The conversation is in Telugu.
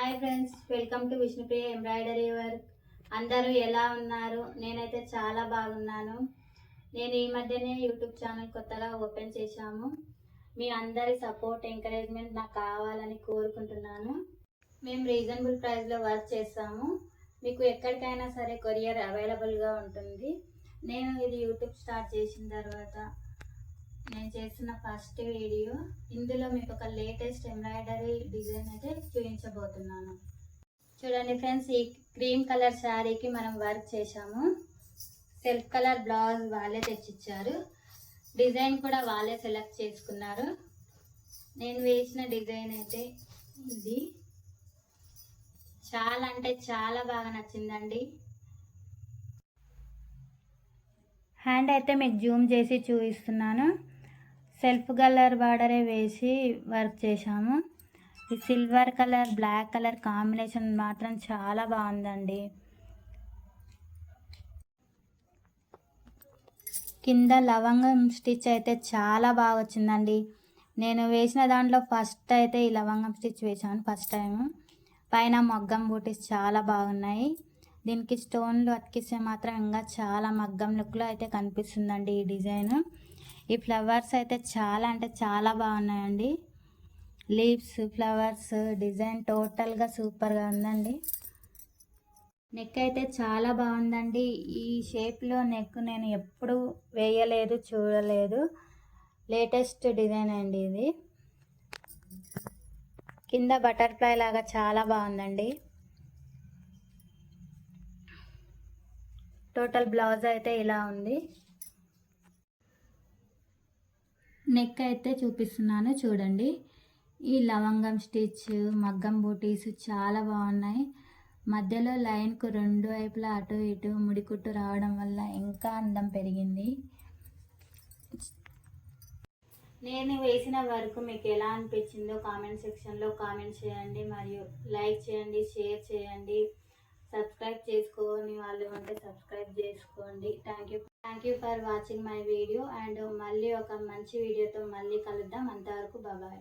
Hi friends, welcome to Vishnupriya embroidery work. అందరూ ఎలా ఉన్నారు? నేనైతే చాలా బాగున్నాను. నేను ఈ మధ్యనే యూట్యూబ్ ఛానల్ కొత్తగా ఓపెన్ చేశాము. మీ అందరి సపోర్ట్, ఎంకరేజ్మెంట్ నాకు కావాలని కోరుకుంటున్నాను. మేము రీజనబుల్ ప్రైస్లో వర్క్ చేస్తాము. మీకు ఎక్కడికైనా సరే కొరియర్ అవైలబుల్గా ఉంటుంది. నేను ఇది యూట్యూబ్ స్టార్ట్ చేసిన తర్వాత నేను చేసిన ఫస్ట్ వీడియో. ఇందులో మీకు ఒక లేటెస్ట్ ఎంబ్రాయిడరీ డిజైన్ అయితే చూపించబోతున్నాను. చూడండి ఫ్రెండ్స్, ఈ క్రీమ్ కలర్ శారీకి మనం వర్క్ చేశాము. సెల్ఫ్ కలర్ బ్లౌజ్ వాళ్ళే తెచ్చిచ్చారు. డిజైన్ కూడా వాళ్ళే సెలెక్ట్ చేసుకున్నారు. నేను వేసిన డిజైన్ అయితే ఇది చాలా అంటే చాలా బాగా నచ్చిందండి. హ్యాండ్ అయితే మీకు జూమ్ చేసి చూపిస్తున్నాను. సెల్ఫ్ కలర్ బార్డరే వేసి వర్క్ చేశాము. ఈ silver colour black colour combination మాత్రం చాలా బాగుందండి. కింద లవంగం స్టిచ్ అయితే చాలా బాగా వచ్చిందండి. నేను వేసిన దాంట్లో ఫస్ట్ అయితే ఈ లవంగం స్టిచ్ వేసాను ఫస్ట్ టైం. పైన మగ్గం బూటీస్ చాలా బాగున్నాయి. దీనికి స్టోన్లు అతికిస్తే మాత్రం ఇంకా చాలా మగ్గం లుక్లో అయితే కనిపిస్తుందండి ఈ డిజైన్. ఈ ఫ్లవర్స్ అయితే చాలా అంటే చాలా బాగున్నాయండి. లీవ్స్, ఫ్లవర్స్ డిజైన్ టోటల్గా సూపర్గా ఉందండి. నెక్ అయితే చాలా బాగుందండి. ఈ షేప్లో నెక్ నేను ఎప్పుడు వేయలేదు, చూడలేదు. లేటెస్ట్ డిజైన్ అండి ఇది. కింద బటర్ఫ్లై లాగా చాలా బాగుందండి. టోటల్ బ్లౌజ్ అయితే ఇలా ఉంది. నెక్ అయితే చూపిస్తున్నాను చూడండి. ఈ లవంగం స్టిచ్, మగ్గం బూటీస్ చాలా బాగున్నాయి. మధ్యలో లైన్కు రెండు వైపులా అటు ఇటు ముడికుట్టు రావడం వల్ల ఇంకా అందం పెరిగింది. నేను వేసిన వర్క్ మీకు ఎలా అనిపించిందో కామెంట్ సెక్షన్లో కామెంట్ చేయండి. మరియు లైక్ చేయండి, షేర్ చేయండి. సబ్స్క్రైబ్ చేసుకోని వాళ్ళు ఉంటే సబ్స్క్రైబ్ చేసుకోండి. Thank you for watching my video. And మళ్ళీ ఒక మంచి వీడియోతో మళ్ళీ కలుద్దాం. అంతవరకు బాయ్.